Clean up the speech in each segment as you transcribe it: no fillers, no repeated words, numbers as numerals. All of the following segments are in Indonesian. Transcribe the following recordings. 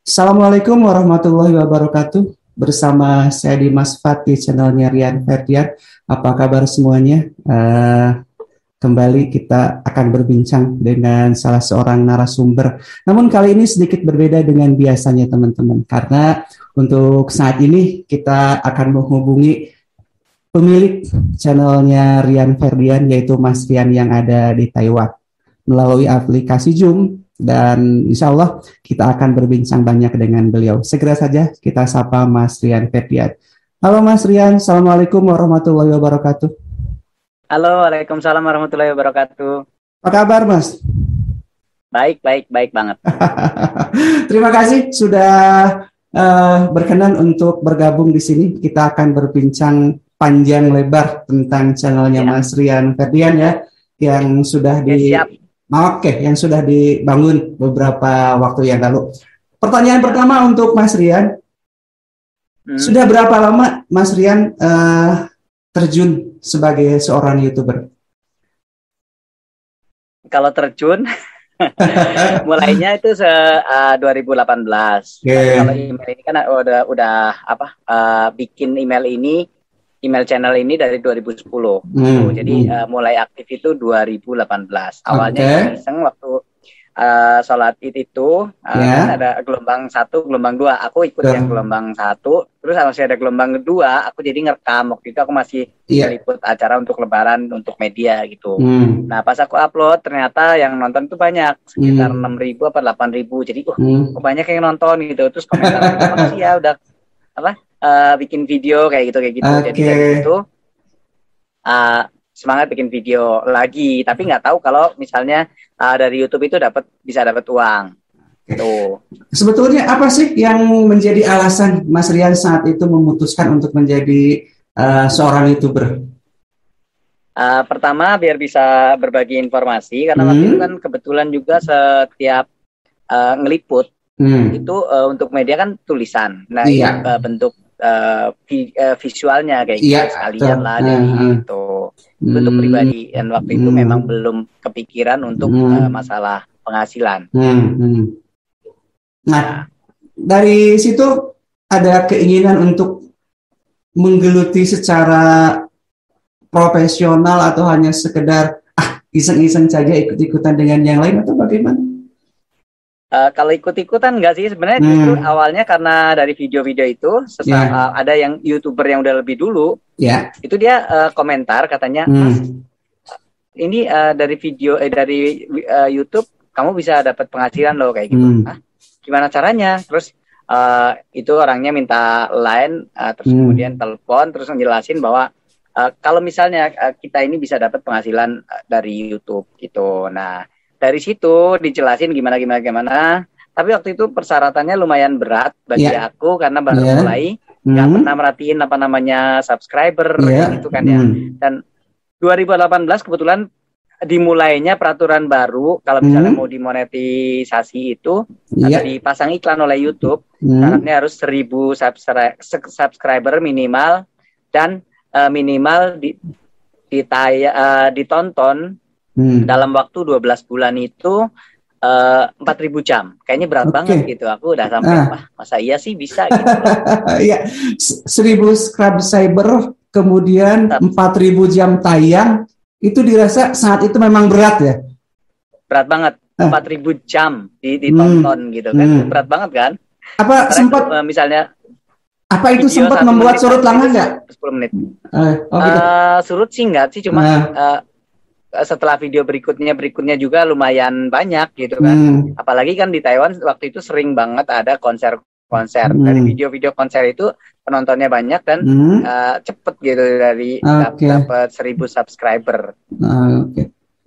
Assalamualaikum warahmatullahi wabarakatuh. Bersama saya Dimas Fat di channelnya Rian Ferdian. Apa kabar semuanya? Kembali kita akan berbincang dengan salah seorang narasumber. Namun kali ini sedikit berbeda dengan biasanya teman-teman. Karena untuk saat ini kita akan menghubungi pemilik channelnya Rian Ferdian, yaitu Mas Rian yang ada di Taiwan. Melalui aplikasi Zoom, dan insya Allah kita akan berbincang banyak dengan beliau. Segera saja kita sapa Mas Rian Ferdian. Halo Mas Rian, Assalamualaikum warahmatullahi wabarakatuh. Halo, Waalaikumsalam warahmatullahi wabarakatuh. Apa kabar Mas? Baik banget. Terima kasih sudah berkenan untuk bergabung di sini. Kita akan berbincang panjang lebar tentang channelnya Mas Rian Ferdian ya, yang sudah yang sudah dibangun beberapa waktu yang lalu. Pertanyaan pertama untuk Mas Rian, sudah berapa lama Mas Rian terjun sebagai seorang YouTuber? Kalau terjun, mulainya itu 2018. Kalau email ini kan bikin email channel ini dari 2010. Jadi mulai aktif itu 2018. Awalnya iseng waktu sholat Id itu kan ada gelombang 1, gelombang 2. Aku ikut yang gelombang 1. Terus masih ada gelombang kedua. Aku jadi ngerekam. Waktu itu aku masih meliput acara untuk lebaran untuk media gitu. Nah pas aku upload ternyata yang nonton itu banyak, sekitar 6.000 apa 8.000. Jadi banyak yang nonton gitu. Terus komentar makasih ya udah bikin video kayak gitu. Jadi dari itu semangat bikin video lagi, tapi nggak tahu kalau misalnya dari YouTube itu bisa dapat uang. Tuh. Sebetulnya apa sih yang menjadi alasan Mas Rian saat itu memutuskan untuk menjadi seorang YouTuber? Pertama biar bisa berbagi informasi, karena waktu itu kan kebetulan juga setiap ngeliput itu untuk media kan tulisan. Nah bentuk visualnya kayak gitu sekalian lah dari itu untuk pribadi, dan waktu itu memang belum kepikiran untuk masalah penghasilan. Nah, dari situ ada keinginan untuk menggeluti secara profesional atau hanya sekedar iseng-iseng saja ikut-ikutan dengan yang lain atau bagaimana? Kalau ikut-ikutan enggak sih sebenarnya, justru awalnya karena dari video-video itu ada yang YouTuber yang udah lebih dulu, itu dia komentar katanya, Mas, ini dari video dari YouTube kamu bisa dapat penghasilan loh kayak gitu. Gimana caranya? Terus itu orangnya minta line, terus kemudian telepon, terus ngejelasin bahwa kalau misalnya kita ini bisa dapat penghasilan dari YouTube gitu. Nah dari situ dijelasin gimana. Tapi waktu itu persyaratannya lumayan berat bagi aku karena baru mulai, nggak pernah merhatiin apa namanya subscriber gitu kan ya. Dan 2018 kebetulan dimulainya peraturan baru kalau misalnya mau dimonetisasi itu atau dipasang iklan oleh YouTube, syaratnya harus 1.000 subscriber minimal, dan minimal ditonton dalam waktu 12 bulan itu 4.000 jam. Kayaknya berat banget gitu. Aku udah sampai masa iya sih bisa gitu. Iya, 1.000 subscriber kemudian 4.000 jam tayang, itu dirasa saat itu memang berat ya? Berat banget. 4.000 jam ditonton gitu kan. Berat banget kan? Apa sempat misalnya apa itu sempat membuat surut lama nggak? 10 menit. Gitu. Surut sih nggak sih, cuma setelah video berikutnya juga lumayan banyak gitu kan. Apalagi kan di Taiwan waktu itu sering banget ada konser. Dari video-video konser itu penontonnya banyak dan cepet gitu dari dapat 1.000 subscriber.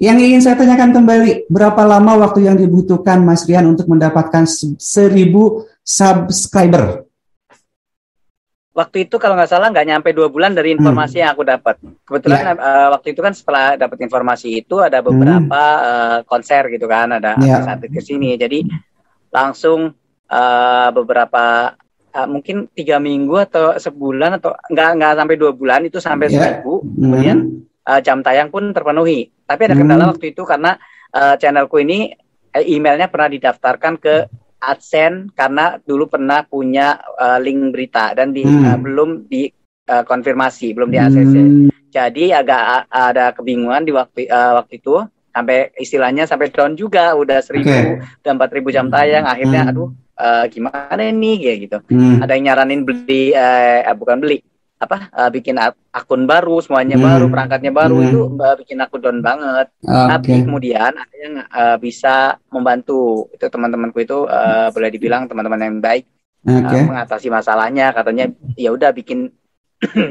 Yang ingin saya tanyakan kembali, berapa lama waktu yang dibutuhkan Mas Rian untuk mendapatkan 1.000 subscriber? Waktu itu kalau nggak salah nggak nyampe 2 bulan dari informasi yang aku dapat. Kebetulan waktu itu kan setelah dapat informasi itu ada beberapa konser gitu kan, ada artis-artis kesini. Jadi langsung beberapa mungkin 3 minggu atau sebulan atau nggak sampai 2 bulan itu sampai 1.000. Kemudian jam tayang pun terpenuhi. Tapi ada kendala waktu itu karena channelku ini emailnya pernah didaftarkan ke AdSense karena dulu pernah punya link berita dan belum dikonfirmasi, belum di ACC. Jadi agak ada kebingungan di waktu itu, sampai istilahnya sampai down juga, udah 1.000 dan 4.000 jam tayang. Akhirnya aduh gimana nih kayak gitu. Ada yang nyaranin beli bikin akun baru, semuanya baru, perangkatnya baru, itu bikin aku down banget. Tapi kemudian ada yang bisa membantu. Itu teman-temanku itu boleh dibilang teman-teman yang baik, mengatasi masalahnya. Katanya ya udah bikin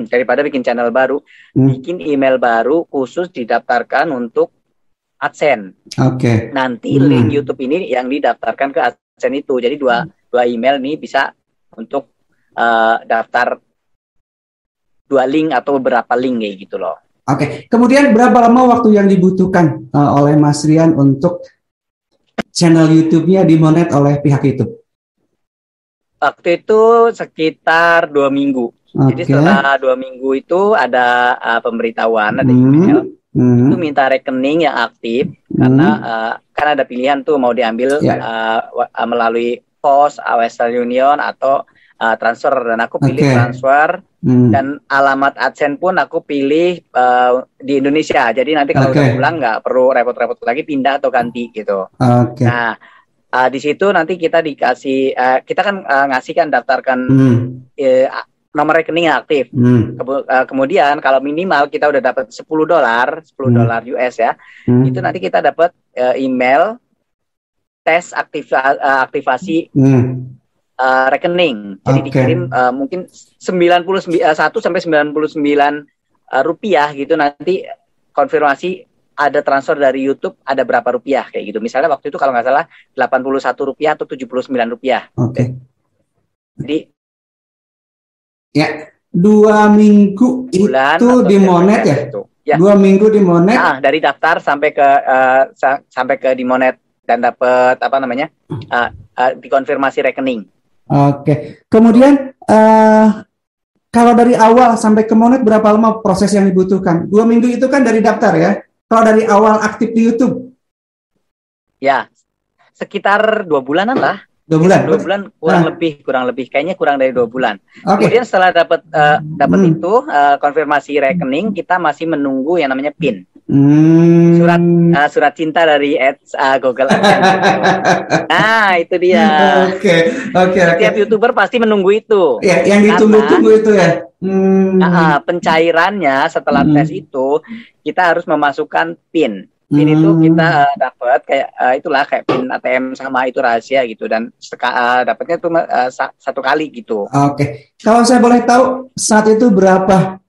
daripada bikin channel baru, bikin email baru khusus didaftarkan untuk AdSense. Nanti link YouTube ini yang didaftarkan ke AdSense itu. Jadi dua email nih bisa untuk daftar 2 link atau beberapa link kayak gitu loh. Kemudian berapa lama waktu yang dibutuhkan oleh Mas Rian untuk channel YouTube-nya dimonet oleh pihak YouTube? Waktu itu sekitar 2 minggu. Jadi setelah 2 minggu itu ada pemberitahuan, ada email, itu minta rekening yang aktif, karena kan ada pilihan tuh mau diambil melalui POS, Western Union atau transfer, dan aku pilih transfer. Dan alamat AdSense pun aku pilih di Indonesia. Jadi nanti kalau udah pulang nggak perlu repot-repot lagi pindah atau ganti gitu. Nah, di situ nanti kita dikasih, kita kan ngasih kan daftarkan nomor rekening yang aktif. Kemudian kalau minimal kita udah dapat $10 US ya, itu nanti kita dapat email tes aktivasi rekening. Jadi dikirim mungkin 91 sampai 99 rupiah gitu, nanti konfirmasi ada transfer dari YouTube ada berapa rupiah kayak gitu. Misalnya waktu itu kalau nggak salah 81 rupiah atau 79 rupiah. Jadi ya 2 minggu bulan itu dimonet ya? 2 minggu dimonet. Dari daftar sampai ke dimonet dan dapat dikonfirmasi rekening. Kemudian kalau dari awal sampai ke monet berapa lama proses yang dibutuhkan? 2 minggu itu kan dari daftar ya? Kalau dari awal aktif di YouTube? Ya, sekitar 2 bulanan lah. 2 bulan? 2 bulan kurang lebih. Kayaknya kurang dari 2 bulan. Kemudian setelah dapat itu konfirmasi rekening, kita masih menunggu yang namanya PIN. Surat cinta dari Google AdSense. Nah, itu dia. Setiap YouTuber pasti menunggu itu. Ya, yang ditunggu-tunggu itu ya. Pencairannya setelah tes itu kita harus memasukkan PIN. PIN itu kita dapat kayak PIN ATM sama itu rahasia gitu, dan dapatnya itu 1 kali gitu. Kalau saya boleh tahu saat itu berapa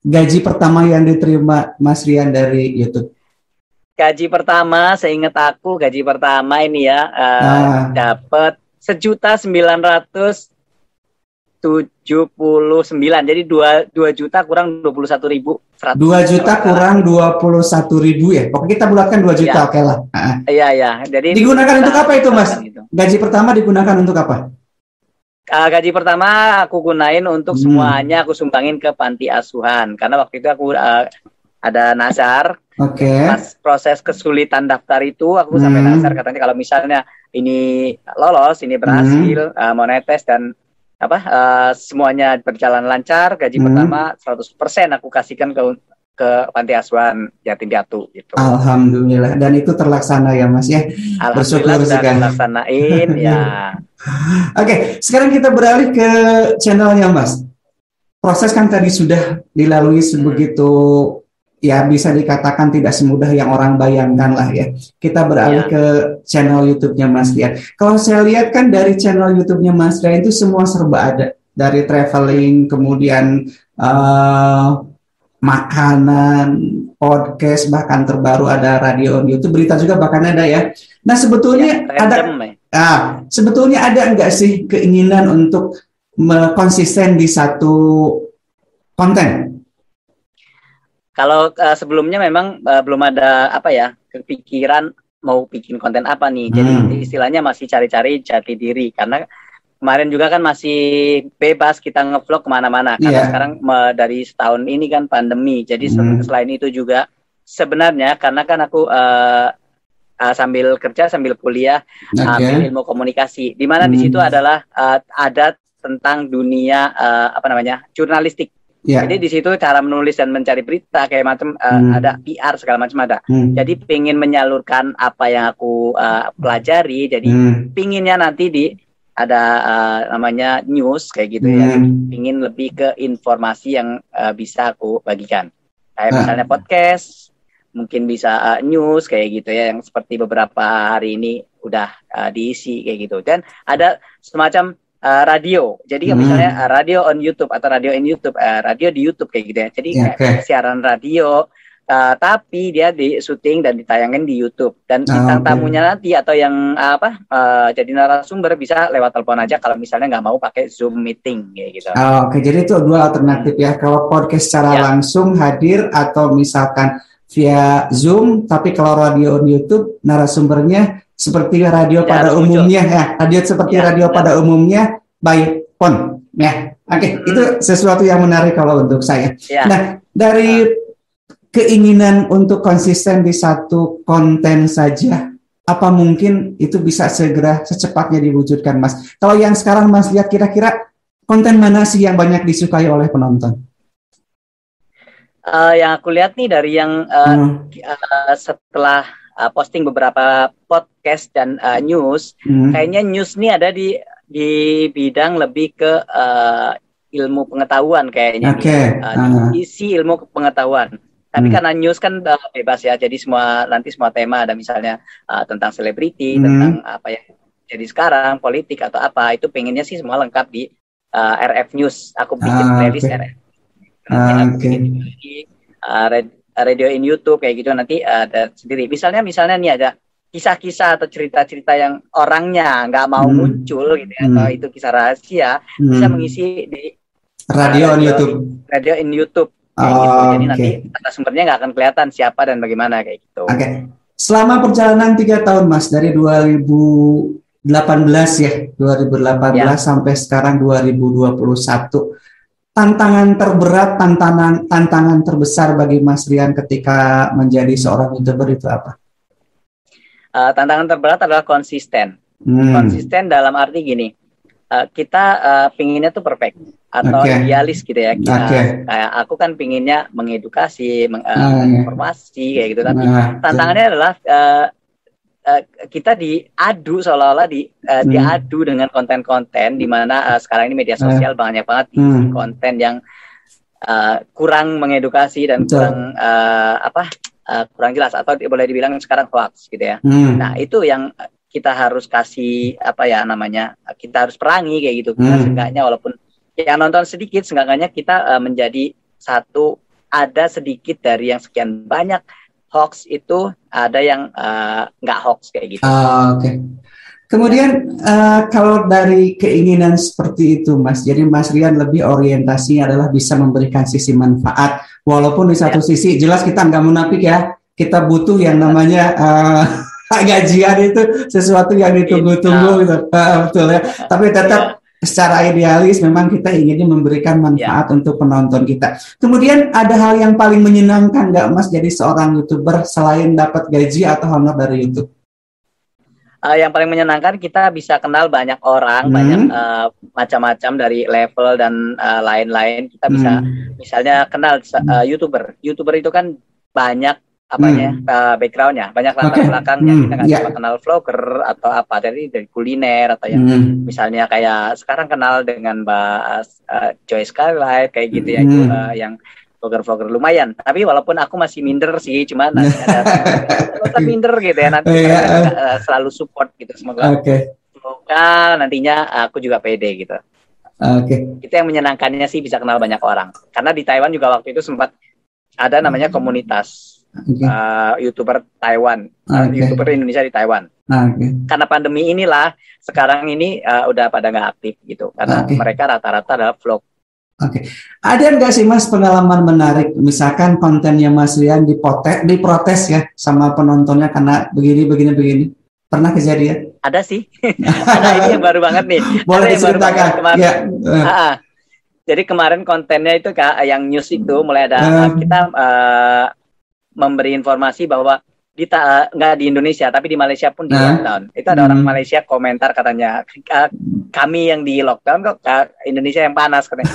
gaji pertama yang diterima Mas Rian dari YouTube? Gaji pertama, seingat aku gaji pertama ini ya dapat 1.979.000. Jadi 2 juta kurang 21.100. 2 juta kurang 21.000 ya. Pokoknya kita bulatkan 2 juta, oke lah. Iya. Jadi digunakan untuk apa itu, Mas? Gaji pertama digunakan untuk apa? Gaji pertama aku gunain untuk semuanya aku sumbangin ke panti asuhan, karena waktu itu aku ada nazar. Pas proses kesulitan daftar itu aku sampai nazar, katanya kalau misalnya ini lolos, ini berhasil monetes dan semuanya berjalan lancar, gaji pertama 100% aku kasihkan ke panti asuhan Yatim Piatu gitu. Alhamdulillah, dan itu terlaksana ya Mas ya. Alhamdulillah sudah terlaksanain ya. Sekarang kita beralih ke channelnya Mas. Proses kan tadi sudah dilalui sebegitu ya, bisa dikatakan tidak semudah yang orang bayangkan lah ya. Kita beralih ke channel YouTube-nya Mas Rian. Kalau saya lihat kan dari channel YouTube-nya Mas Rian itu semua serba ada. Dari traveling, kemudian makanan, podcast, bahkan terbaru ada radio on YouTube, berita juga bahkan ada ya. Nah sebetulnya sebetulnya ada enggak sih keinginan untuk konsisten di satu konten? Kalau sebelumnya memang belum ada kepikiran mau bikin konten apa nih. Jadi istilahnya masih cari-cari jati diri, karena kemarin juga kan masih bebas kita ngevlog kemana-mana. Karena sekarang dari setahun ini kan pandemi. Jadi selain itu juga sebenarnya karena kan aku sambil kerja, sambil kuliah, ambil ilmu komunikasi. Di mana di situ adalah ada tentang dunia jurnalistik. Jadi di situ cara menulis dan mencari berita kayak macam ada PR segala macam ada. Jadi pengen menyalurkan apa yang aku pelajari. Jadi pinginnya nanti ada namanya news kayak gitu ya. Pingin lebih ke informasi yang bisa aku bagikan. Kayak misalnya podcast, mungkin bisa news kayak gitu ya, yang seperti beberapa hari ini udah diisi kayak gitu. Dan ada semacam radio, jadi misalnya radio on YouTube atau radio in YouTube, radio di YouTube kayak gitu ya. Jadi kayak siaran radio, tapi dia di syuting dan ditayangin di YouTube. Dan bintang tamunya nanti atau yang jadi narasumber bisa lewat telepon aja kalau misalnya nggak mau pakai Zoom meeting kayak gitu. Oke, jadi itu dua alternatif ya. Kalau podcast secara langsung hadir atau misalkan via Zoom, tapi kalau radio on YouTube narasumbernya seperti radio pada umumnya ya, radio pada umumnya by phone ya. Oke, itu sesuatu yang menarik kalau untuk saya. Nah, dari keinginan untuk konsisten di satu konten saja, apa mungkin itu bisa segera secepatnya diwujudkan, Mas? Kalau yang sekarang Mas lihat, kira-kira konten mana sih yang banyak disukai oleh penonton? Yang aku lihat nih dari yang setelah posting beberapa podcast dan news, kayaknya news nih ada di bidang lebih ke ilmu pengetahuan kayaknya, isi ilmu pengetahuan. Tapi karena news kan bebas ya, jadi semua tema ada misalnya tentang selebriti, tentang apa yang jadi sekarang, politik atau apa, itu pengennya sih semua lengkap di RF News. Aku bikin playlist RF. Radio in YouTube kayak gitu nanti ada sendiri. Misalnya nih ada kisah-kisah atau cerita-cerita yang orangnya nggak mau muncul gitu ya, atau itu kisah rahasia, bisa mengisi di radio in YouTube. Gitu. Jadi nanti sumbernya nggak akan kelihatan siapa dan bagaimana kayak gitu. Selama perjalanan 3 tahun Mas, dari 2018 sampai sekarang 2021, tantangan terberat, tantangan terbesar bagi Mas Rian ketika menjadi seorang YouTuber itu apa? Tantangan terberat adalah konsisten. Konsisten dalam arti gini, kita pinginnya tuh perfect atau idealis gitu ya. Kayak aku kan pinginnya mengedukasi, informasi kayak gitu. Tapi tantangannya adalah kita diadu seolah-olah diadu dengan konten-konten di mana sekarang ini media sosial banyak banget konten yang kurang mengedukasi dan kurang jelas atau boleh dibilang sekarang hoax gitu ya. Nah, itu yang kita harus kasih kita harus perangi kayak gitu. Seenggaknya walaupun yang nonton sedikit, seenggaknya kita menjadi ada sedikit dari yang sekian banyak hoax itu, ada yang nggak hoax kayak gitu. Kemudian kalau dari keinginan seperti itu Mas, jadi Mas Rian lebih orientasinya adalah bisa memberikan sisi manfaat, walaupun di satu sisi jelas kita nggak munafik ya, kita butuh yang namanya gajian itu sesuatu yang ditunggu-tunggu gitu. Betul ya, tapi tetap secara idealis memang kita inginnya memberikan manfaat untuk penonton kita. Kemudian ada hal yang paling menyenangkan nggak Mas jadi seorang YouTuber selain dapat gaji atau honor dari YouTube? Yang paling menyenangkan kita bisa kenal banyak orang, banyak macam-macam dari level dan lain-lain. Kita bisa misalnya kenal YouTuber itu kan banyak backgroundnya, banyak latar belakangnya. Kita nggak cuma kenal vlogger atau apa dari kuliner atau yang misalnya kayak sekarang kenal dengan Mbak Joy Skylight kayak gitu ya, itu yang vlogger lumayan. Tapi walaupun aku masih minder sih, cuman nanti ada minder gitu ya, nanti selalu support gitu. Semoga nantinya aku juga pede gitu. Itu yang menyenangkannya sih, bisa kenal banyak orang. Karena di Taiwan juga waktu itu sempat ada namanya komunitas YouTuber Taiwan, YouTuber Indonesia di Taiwan. Karena pandemi inilah sekarang ini udah pada nggak aktif gitu, karena mereka rata-rata adalah vlog. Ada nggak sih Mas pengalaman menarik, misalkan kontennya Mas Rian diprotes ya sama penontonnya karena begini, pernah kejadian? Ada sih, ada ini yang baru banget nih. Boleh diceritakan? Jadi kemarin kontennya itu yang news itu mulai ada kita memberi informasi bahwa nggak di Indonesia tapi di Malaysia pun di lockdown. Itu ada orang Malaysia komentar katanya kami yang di lockdown kok Indonesia yang panas katanya.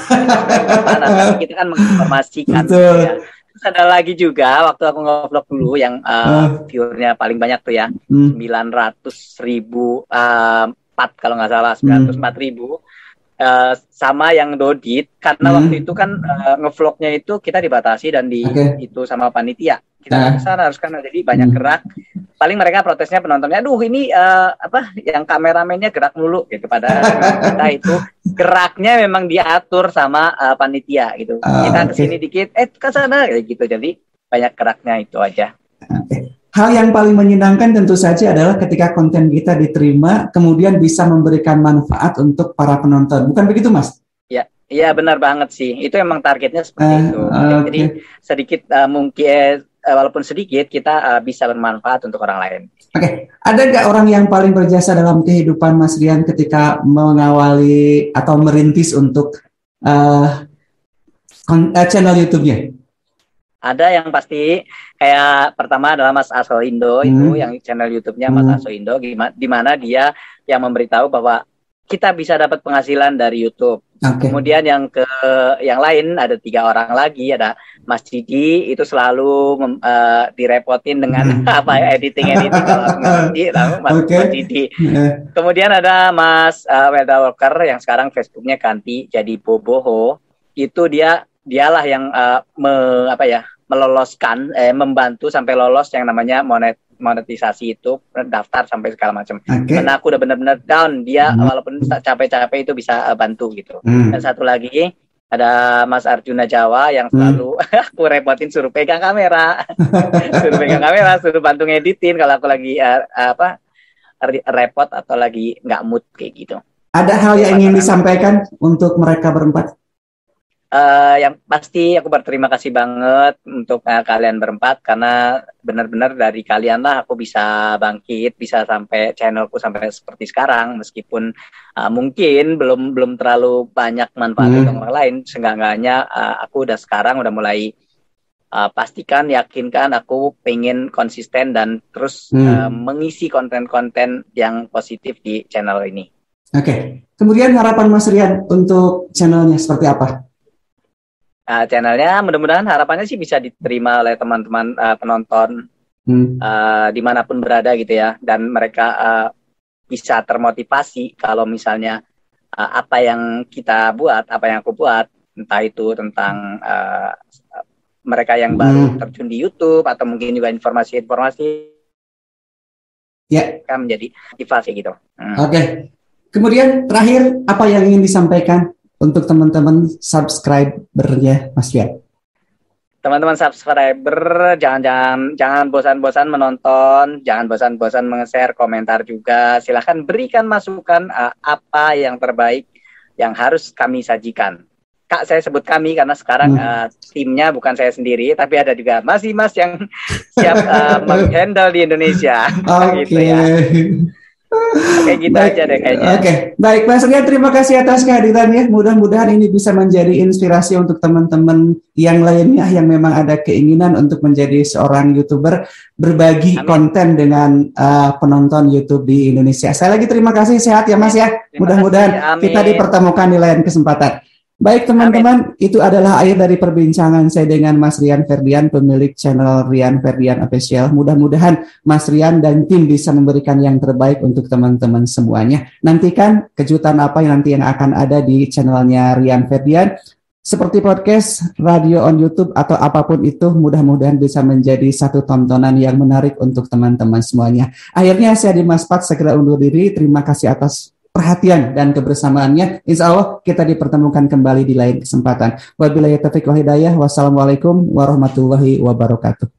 Panas tapi kita kan menginformasikan gitu ya. Terus ada lagi juga waktu aku nge-vlog dulu yang viewernya paling banyak tuh ya 900.000 kalau nggak salah 904.000 sama yang Dodit karena waktu itu kan ngevlognya itu kita dibatasi dan itu sama panitia kita nggak bisa harus kan jadi banyak gerak paling mereka protesnya penontonnya aduh ini yang kameramennya gerak mulu gitu pada kita itu geraknya memang diatur sama panitia gitu kita kesini dikit ke sana gitu jadi banyak geraknya itu aja. Hal yang paling menyenangkan tentu saja adalah ketika konten kita diterima, kemudian bisa memberikan manfaat untuk para penonton. Bukan begitu, Mas? Iya benar banget sih. Itu emang targetnya seperti itu. Jadi sedikit mungkin, walaupun sedikit, kita bisa bermanfaat untuk orang lain. Oke. Ada nggak orang yang paling berjasa dalam kehidupan Mas Rian ketika mengawali atau merintis untuk channel YouTube-nya? Ada yang pasti kayak pertama adalah Mas Aso Indo itu yang channel YouTube-nya Mas Aso Indo di mana dia yang memberitahu bahwa kita bisa dapat penghasilan dari YouTube. Kemudian yang lain ada 3 orang lagi ada Mas Didi itu selalu direpotin dengan editing kalau ngerti Mas Didi. Kemudian ada Mas Welda Walker yang sekarang Facebooknya ganti jadi Boboho itu dialah yang meloloskan membantu sampai lolos yang namanya monetisasi itu daftar sampai segala macam. Karena aku udah benar-benar down dia walaupun capek-capek itu bisa bantu gitu. Dan satu lagi ada Mas Arjuna Jawa yang selalu aku repotin suruh pegang kamera, suruh bantu ngeditin kalau aku lagi repot atau lagi nggak mood kayak gitu. Ada hal yang ingin disampaikan untuk mereka berempat? Yang pasti aku berterima kasih banget untuk kalian berempat karena benar-benar dari kalian lah aku bisa bangkit, bisa sampai channelku sampai seperti sekarang meskipun mungkin belum terlalu banyak manfaat untuk orang lain. Seenggaknya aku sekarang udah mulai yakinkan aku pengen konsisten dan terus mengisi konten-konten yang positif di channel ini. Oke. Kemudian harapan Mas Rian untuk channelnya seperti apa? Channelnya mudah-mudahan harapannya sih bisa diterima oleh teman-teman penonton dimanapun berada gitu ya dan mereka bisa termotivasi kalau misalnya apa yang kita buat, apa yang aku buat entah itu tentang mereka yang baru terjun di YouTube atau mungkin juga informasi-informasi kan menjadi motivasi gitu. Oke. Kemudian terakhir apa yang ingin disampaikan untuk teman-teman subscriber-nya Mas Rian? Teman-teman subscriber, jangan bosan-bosan menonton, jangan bosan-bosan menge-share, komentar juga. Silahkan berikan masukan apa yang terbaik yang harus kami sajikan. Kak, saya sebut kami karena sekarang timnya bukan saya sendiri, tapi ada juga Mas yang siap menghandle di Indonesia. Gitu ya. Oke, gitu aja deh kayaknya. Oke, baik Mas Rian, terima kasih atas kehadirannya. Mudah-mudahan ini bisa menjadi inspirasi untuk teman-teman yang lainnya yang memang ada keinginan untuk menjadi seorang YouTuber, berbagi konten dengan penonton YouTube di Indonesia. Saya lagi terima kasih, sehat ya Mas ya. Mudah-mudahan kita dipertemukan di lain kesempatan. Baik teman-teman, itu adalah akhir dari perbincangan saya dengan Mas Rian Ferdian, pemilik channel Rian Ferdian Official. Mudah-mudahan Mas Rian dan tim bisa memberikan yang terbaik untuk teman-teman semuanya. Nantikan kejutan apa yang akan ada di channelnya Rian Ferdian. Seperti podcast, radio on YouTube, atau apapun itu, mudah-mudahan bisa menjadi satu tontonan yang menarik untuk teman-teman semuanya. Akhirnya saya Dimas Pat segera undur diri. Terima kasih atas perhatian dan kebersamaannya. Insya Allah kita dipertemukan kembali di lain kesempatan. Wabillahi taufiq wal hidayah. Wassalamualaikum warahmatullahi wabarakatuh.